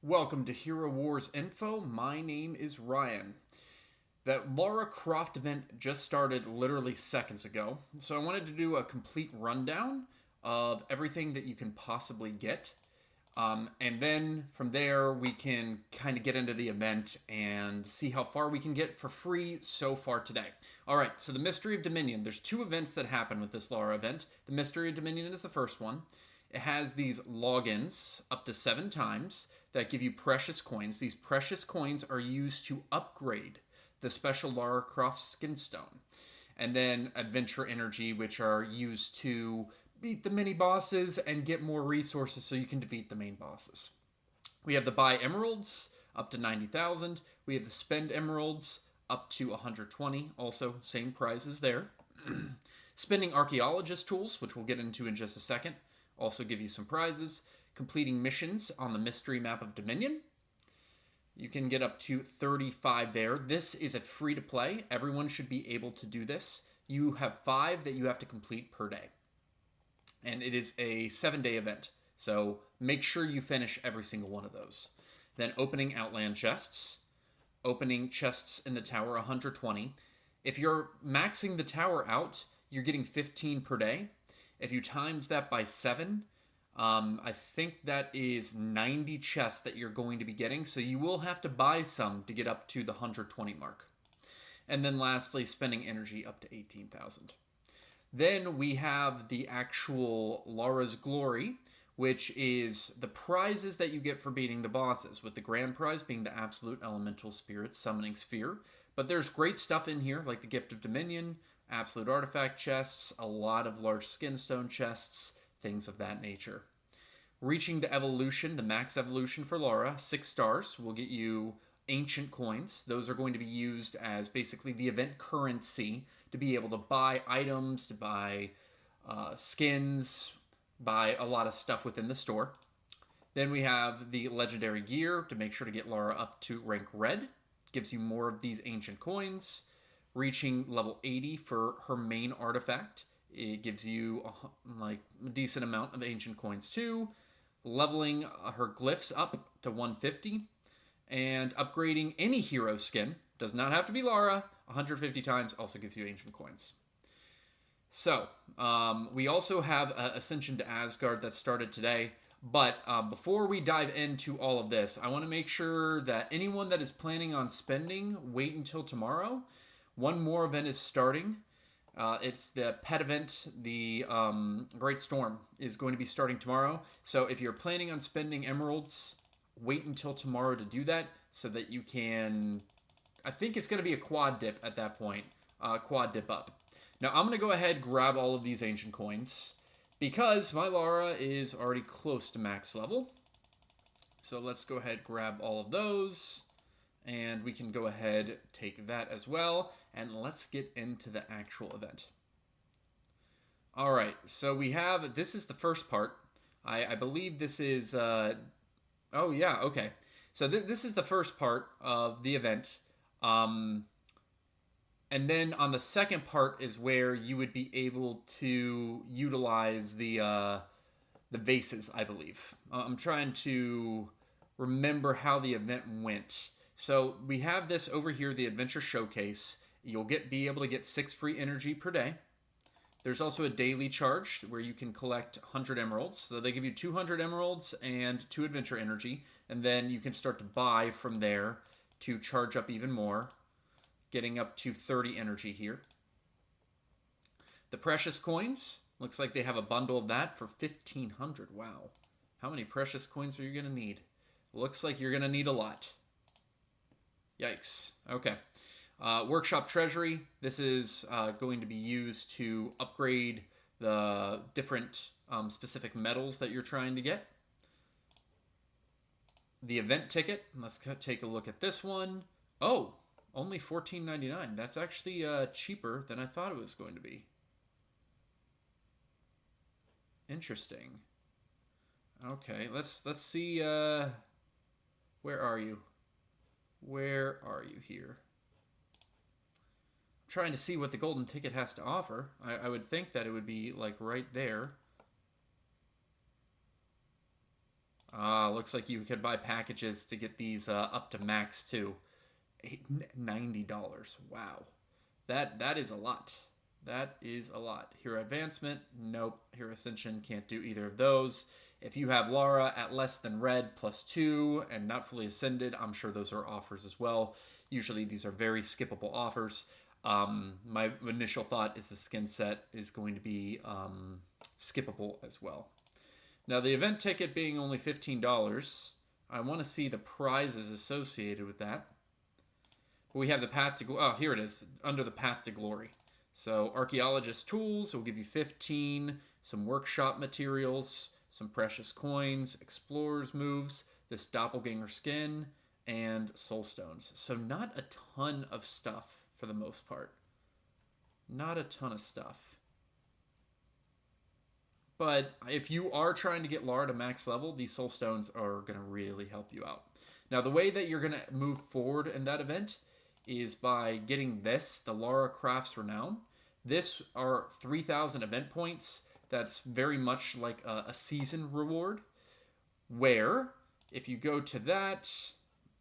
Welcome to Hero Wars Info. My name is Ryan. That Lara Croft event just started literally seconds ago, so I wanted to do a complete rundown of everything that you can possibly get. And then from there, we can kind of get into the event and see how far we can get for free so far today. All right, so the Mystery of Dominion. There's two events that happen with this Lara event. The Mystery of Dominion is the first one. It has these logins up to 7 times that give you precious coins. These precious coins are used to upgrade the special Lara Croft Skinstone. And then Adventure Energy, which are used to beat the mini bosses and get more resources so you can defeat the main bosses. We have the Buy Emeralds up to 90,000. We have the Spend Emeralds up to 120. Also, same prizes there. Spending Archaeologist tools, which we'll get into in just a second, also give you some prizes. Completing missions on the mystery map of Dominion. You can get up to 35 there. This is a free to play. Everyone should be able to do this. You have 5 that you have to complete per day. And it is a 7-day event. So make sure you finish every single one of those. Then opening Outland chests. Opening chests in the tower, 120. If you're maxing the tower out, you're getting 15 per day. If you times that by 7, I think that is 90 chests that you're going to be getting. So you will have to buy some to get up to the 120 mark. And then lastly, spending energy up to 18,000. Then we have the actual Lara's Glory, which is the prizes that you get for beating the bosses, with the grand prize being the Absolute Elemental Spirit Summoning Sphere. But there's great stuff in here, like the Gift of Dominion, Absolute Artifact chests, a lot of large Skinstone chests, things of that nature. Reaching the evolution, the max evolution for Lara, 6 stars, will get you ancient coins. Those are going to be used as basically the event currency to be able to buy items, to buy skins, buy a lot of stuff within the store. Then we have the legendary gear to make sure to get Lara up to rank red. Gives you more of these ancient coins. Reaching level 80 for her main artifact. It gives you a decent amount of ancient coins too. Leveling her glyphs up to 150. And upgrading any hero skin, does not have to be Lara, 150 times also gives you ancient coins. So, we also have Ascension to Asgard that started today. But before we dive into all of this, I want to make sure that anyone that is planning on spending, wait until tomorrow. One more event is starting. It's the pet event. The Great Storm is going to be starting tomorrow. So if you're planning on spending emeralds, wait until tomorrow to do that so that you can... I think it's going to be a quad dip at that point. Quad dip up. Now I'm going to go ahead and grab all of these ancient coins because my Lara is already close to max level. So let's go ahead and grab all of those. And we can go ahead, take that as well, and let's get into the actual event. All right, so we have, this is the first part. I believe this is, oh yeah, okay. So this is the first part of the event. And then on the second part is where you would be able to utilize the vases, I believe. I'm trying to remember how the event went. So we have this over here, the Adventure Showcase. You'll be able to get 6 free energy per day. There's also a daily charge where you can collect 100 emeralds. So they give you 200 emeralds and 2 adventure energy. And then you can start to buy from there to charge up even more, getting up to 30 energy here. The precious coins, looks like they have a bundle of that for 1,500. Wow. How many precious coins are you going to need? Looks like you're going to need a lot. Yikes. Okay. Workshop Treasury. This is going to be used to upgrade the different specific medals that you're trying to get. The event ticket. Let's take a look at this one. Oh, only $14.99. That's actually cheaper than I thought it was going to be. Interesting. Okay, let's see. Where are you? Where are you here? I'm trying to see what the golden ticket has to offer. I would think that it would be like right there. Looks like you could buy packages to get these up to max too. $90. Wow. That is a lot. That is a lot. Hero Advancement, nope. Hero Ascension, can't do either of those. If you have Lara at less than red +2 and not fully ascended, I'm sure those are offers as well. Usually these are very skippable offers. My initial thought is the skin set is going to be skippable as well. Now the event ticket being only $15, I want to see the prizes associated with that. We have the Path to Glory. Oh, here it is, under the Path to Glory. So Archaeologist Tools will give you 15, some workshop materials, some precious coins, Explorer's moves, this Doppelganger skin, and Soul Stones. So not a ton of stuff for the most part. Not a ton of stuff. But if you are trying to get Lara to max level, these Soul Stones are going to really help you out. Now, the way that you're going to move forward in that event is by getting this, the Lara Croft's Renown. This are 3,000 event points. That's very much like a season reward, where if you go to that,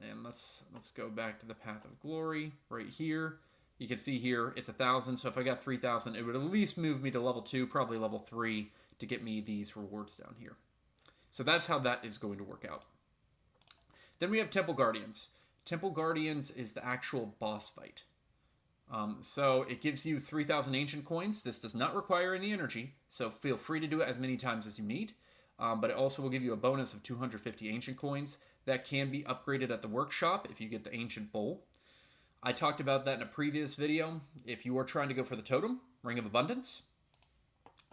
and let's go back to the Path of Glory right here. You can see here it's 1,000. So if I got 3,000, it would at least move me to level 2, probably level 3, to get me these rewards down here. So that's how that is going to work out. Then we have Temple Guardians. Temple Guardians is the actual boss fight. So it gives you 3,000 ancient coins. This does not require any energy, so feel free to do it as many times as you need. But it also will give you a bonus of 250 ancient coins that can be upgraded at the workshop if you get the ancient bowl. I talked about that in a previous video. If you are trying to go for the totem, Ring of Abundance.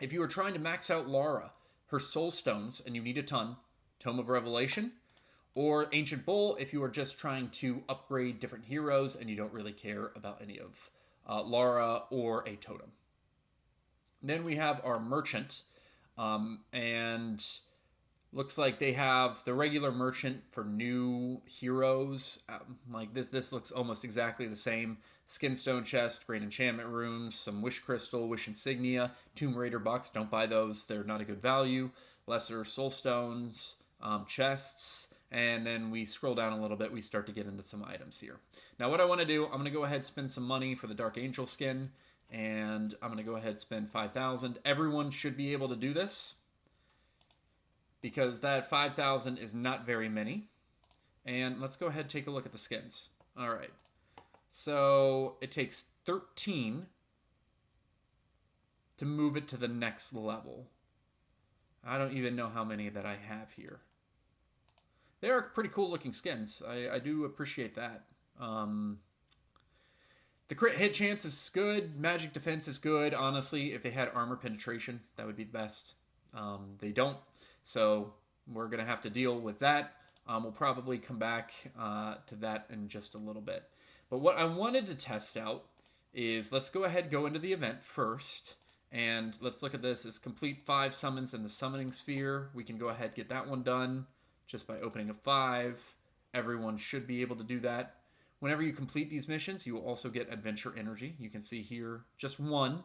If you are trying to max out Lara, her soul stones, and you need a ton, Tome of Revelation. Or Ancient Bowl if you are just trying to upgrade different heroes and you don't really care about any of Lara or a totem. Then we have our Merchant, and looks like they have the regular Merchant for new heroes. Like this looks almost exactly the same. Skinstone Chest, Great Enchantment Runes, some Wish Crystal, Wish Insignia, Tomb Raider Bucks, don't buy those, they're not a good value. Lesser Soul Stones, chests, and then we scroll down a little bit, we start to get into some items here. Now what I want to do, I'm going to go ahead and spend some money for the Dark Angel skin, and I'm going to go ahead and spend 5,000. Everyone should be able to do this, because that 5,000 is not very many. And let's go ahead and take a look at the skins. All right. So it takes 13 to move it to the next level. I don't even know how many that I have here. They are pretty cool looking skins. I do appreciate that. The crit hit chance is good. Magic defense is good. Honestly, if they had armor penetration, that would be the best. They don't. So we're going to have to deal with that. We'll probably come back to that in just a little bit. But what I wanted to test out is, let's go ahead and go into the event first. And let's look at this as complete 5 summons in the summoning sphere. We can go ahead and get that one done just by opening a 5. Everyone should be able to do that. Whenever you complete these missions, you will also get adventure energy. You can see here just 1,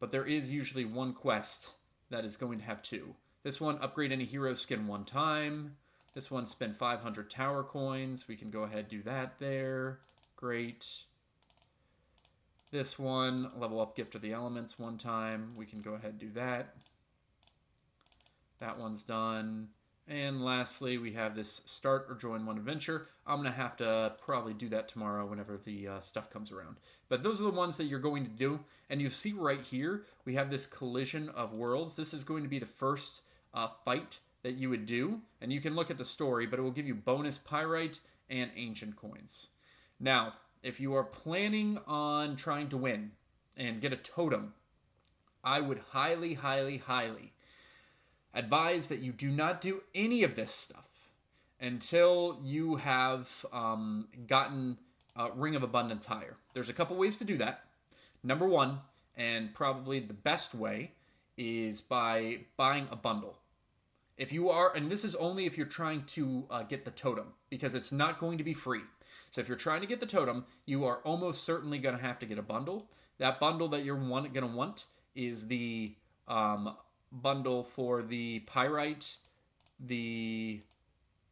but there is usually 1 quest that is going to have 2. This one, upgrade any hero skin 1 time. This one, spend 500 tower coins. We can go ahead and do that there. Great. This one, level up Gift of the Elements 1 time. We can go ahead and do that. That one's done. And lastly, we have this start or join 1 adventure. I'm going to have to probably do that tomorrow whenever the stuff comes around. But those are the ones that you're going to do. And you see right here, we have this collision of worlds. This is going to be the first fight that you would do. And you can look at the story, but it will give you bonus pyrite and ancient coins. Now, if you are planning on trying to win and get a totem, I would highly, highly, highly advise that you do not do any of this stuff until you have gotten Ring of Abundance higher. There's a couple ways to do that. Number 1, and probably the best way, is by buying a bundle. If you are, and this is only if you're trying to get the totem, because it's not going to be free. So if you're trying to get the totem, you are almost certainly going to have to get a bundle. That bundle that you're going to want is the bundle for the pyrite the,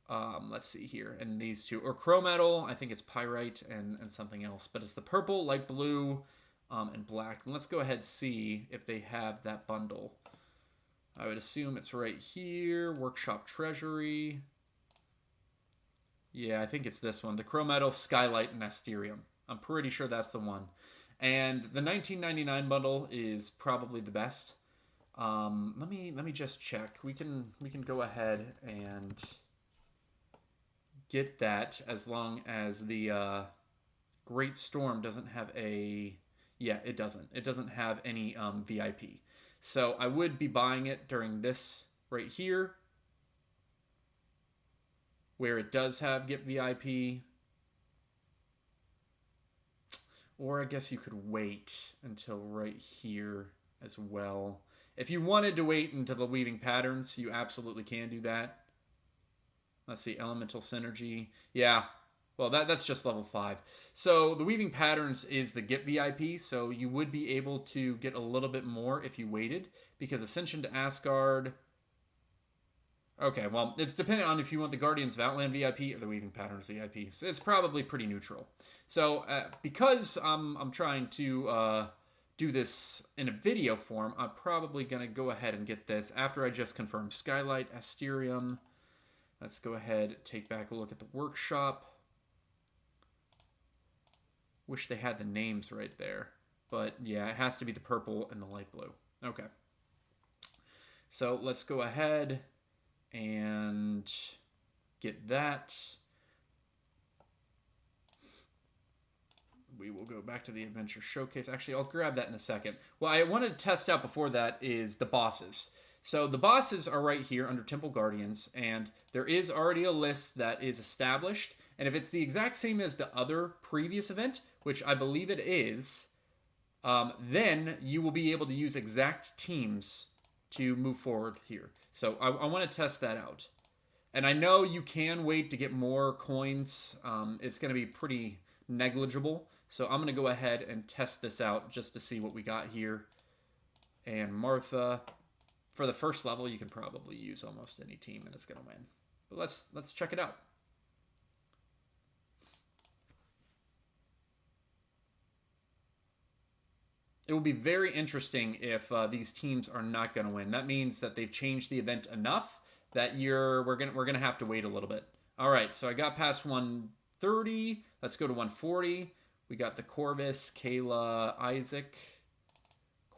let's see here, and these two, or chrometal, I think it's pyrite and something else, but it's the purple, light blue, and black. And let's go ahead and see if they have that bundle. I would assume it's right here, Workshop Treasury. Yeah, I think it's this one, the chrometal, skylight, and asterium. I'm pretty sure that's the one. And the 1999 bundle is probably the best. Let me just check. We can go ahead and get that as long as the Great Storm doesn't have a... Yeah, it doesn't. It doesn't have any VIP. So I would be buying it during this right here, where it does have get VIP. Or I guess you could wait until right here as well. If you wanted to wait until the Weaving Patterns, you absolutely can do that. Let's see, Elemental Synergy. Yeah, well, that's just level 5. So the Weaving Patterns is the get VIP, so you would be able to get a little bit more if you waited, because Ascension to Asgard... Okay, well, it's dependent on if you want the Guardians of Outland VIP or the Weaving Patterns VIP. So it's probably pretty neutral. So because I'm trying to do this in a video form, I'm probably going to go ahead and get this after I just confirm Skylight, Asterium. Let's go ahead, take back a look at the workshop. Wish they had the names right there. But yeah, it has to be the purple and the light blue. Okay. So let's go ahead and get that. We will go back to the Adventure Showcase. Actually, I'll grab that in a second. What I wanted to test out before that is the bosses. So the bosses are right here under Temple Guardians, and there is already a list that is established. And if it's the exact same as the other previous event, which I believe it is, then you will be able to use exact teams to move forward here. So I want to test that out. And I know you can wait to get more coins. It's going to be pretty negligible. So I'm going to go ahead and test this out just to see what we got here. And Martha, for the first level, you can probably use almost any team and it's going to win. But let's check it out. It will be very interesting if these teams are not going to win. That means that they've changed the event enough that we're gonna have to wait a little bit. All right, so I got past 130. Let's go to 140. We got the Corvus, Kayla, Isaac.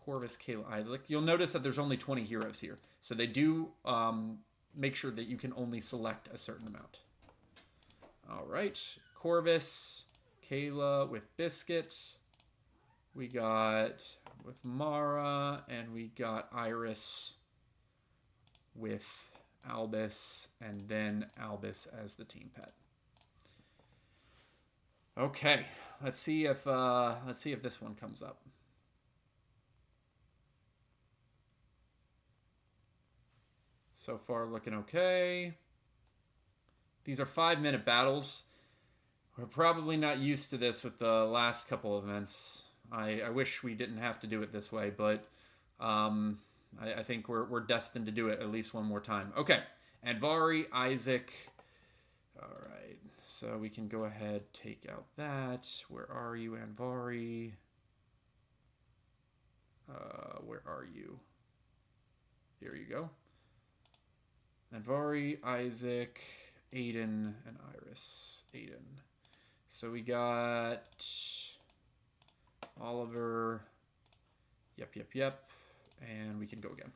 Corvus, Kayla, Isaac. You'll notice that there's only 20 heroes here, so they do make sure that you can only select a certain amount. All right, Corvus, Kayla with Biscuit. We got with Mara, and we got Iris with Albus, and then Albus as the team pet. Okay, let's see if this one comes up. So far, looking okay. These are 5-minute battles. We're probably not used to this with the last couple events. I wish we didn't have to do it this way, but I think we're destined to do it at least one more time. Okay, Andvari, Isaac. All right, so we can go ahead, take out that. Where are you, Andvari? Where are you? Here you go. Andvari, Isaac, Aiden, and Iris. Aiden. So we got Oliver. Yep. And we can go again.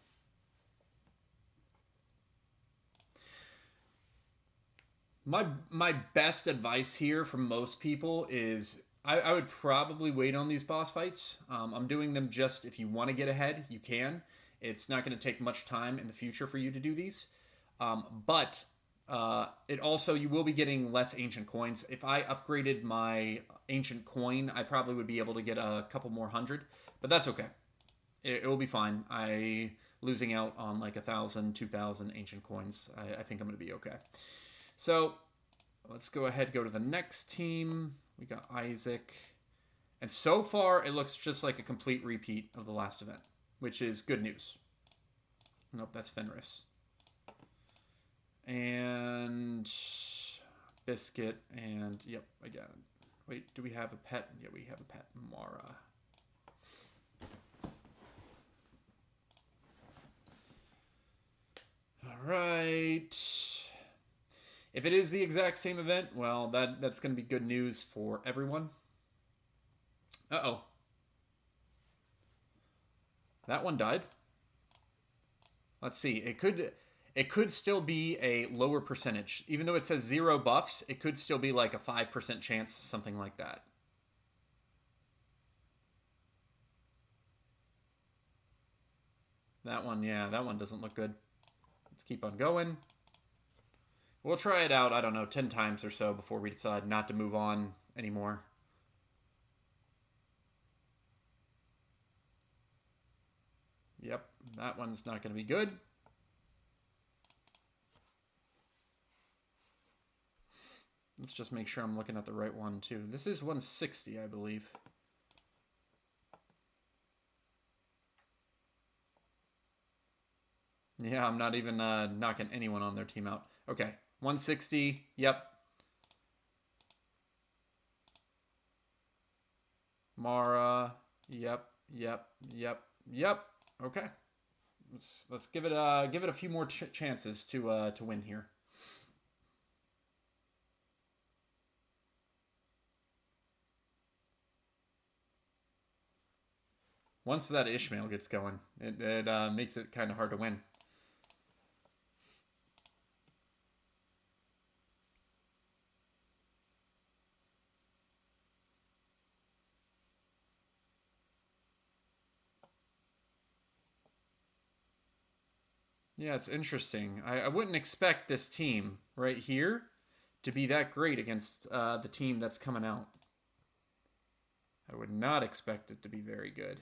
My best advice here from most people is I would probably wait on these boss fights. I'm doing them just if you want to get ahead, you can. It's not going to take much time in the future for you to do these. But it also, you will be getting less ancient coins. If I upgraded my ancient coin, I probably would be able to get a couple more hundred, but that's okay. It will be fine. Losing out on like 1,000, 2,000 ancient coins. I think I'm going to be okay. So let's go ahead, go to the next team. We got Isaac. And so far, it looks just like a complete repeat of the last event, which is good news. Nope, that's Fenris. And Biscuit, and yep, I got it. Wait, do we have a pet? Yeah, we have a pet, Mara. All right. If it is the exact same event, well, that's going to be good news for everyone. Uh-oh. That one died. Let's see. It could still be a lower percentage. Even though it says 0 buffs, it could still be like a 5% chance, something like that. That one, yeah, that one doesn't look good. Let's keep on going. We'll try it out, I don't know, 10 times or so before we decide not to move on anymore. Yep, that one's not going to be good. Let's just make sure I'm looking at the right one, too. This is 160, I believe. Yeah, I'm not even knocking anyone on their team out. Okay, 160, yep. Mara, yep. Okay, let's give it a few more chances to win here. Once that Ishmael gets going, it makes it kind of hard to win. Yeah, it's interesting. I wouldn't expect this team right here to be that great against the team that's coming out. I would not expect it to be very good.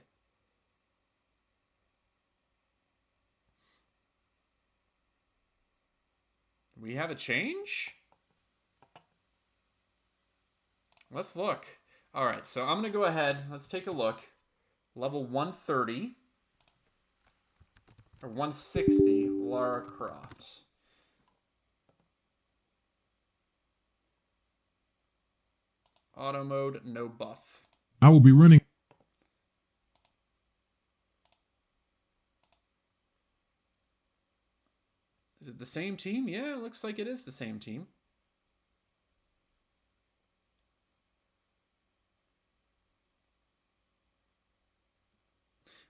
We have a change? Let's look. All right, so I'm going to go ahead. Let's take a look. Level 130. Or 160, Lara Croft. Auto mode, no buff. I will be running. Is it the same team? Yeah, it looks like it is the same team.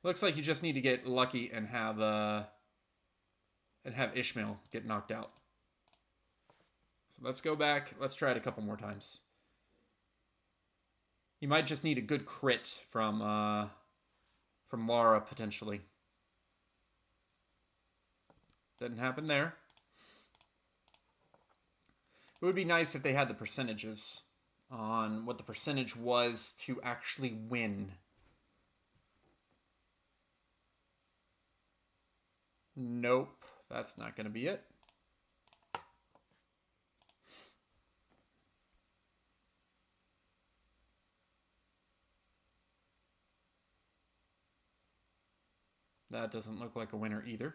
Looks like you just need to get lucky and have Ishmael get knocked out. So let's go back. Let's try it a couple more times. You might just need a good crit from Lara potentially. Didn't happen there. It would be nice if they had the percentages on what the percentage was to actually win. Nope, that's not going to be it. That doesn't look like a winner either.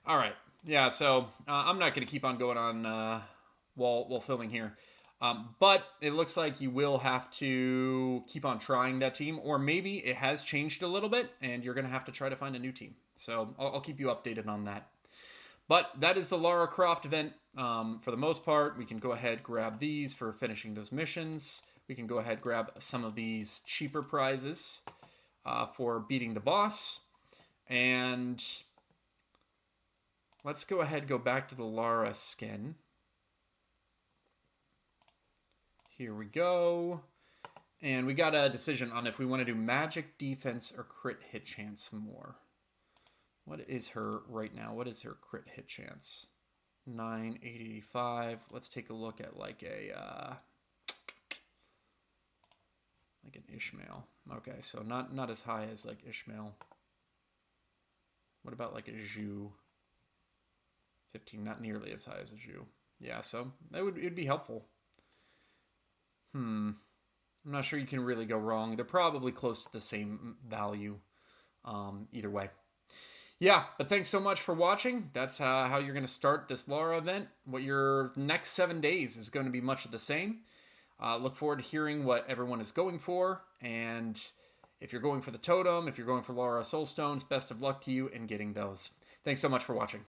All right. Yeah, so I'm not going to keep on going on while filming here. But it looks like you will have to keep on trying that team, or maybe it has changed a little bit, and you're going to have to try to find a new team. So I'll keep you updated on that. But that is the Lara Croft event. For the most part, we can go ahead grab these for finishing those missions. We can go ahead grab some of these cheaper prizes for beating the boss. And let's go ahead and go back to the Lara skin. Here we go. And we got a decision on if we want to do magic, defense, or crit hit chance more. What is her right now? What is her crit hit chance? 985. Let's take a look at like an Ishmael. Okay, so not as high as like Ishmael. What about like a Zhu? 15, not nearly as high as a Zhu. Yeah, so it'd be helpful. I'm not sure you can really go wrong. They're probably close to the same value either way. Yeah, but thanks so much for watching. That's how you're going to start this Lara event. What your next 7 days is going to be much of the same. Look forward to hearing what everyone is going for. And if you're going for the totem, if you're going for Lara Soulstones, best of luck to you in getting those. Thanks so much for watching.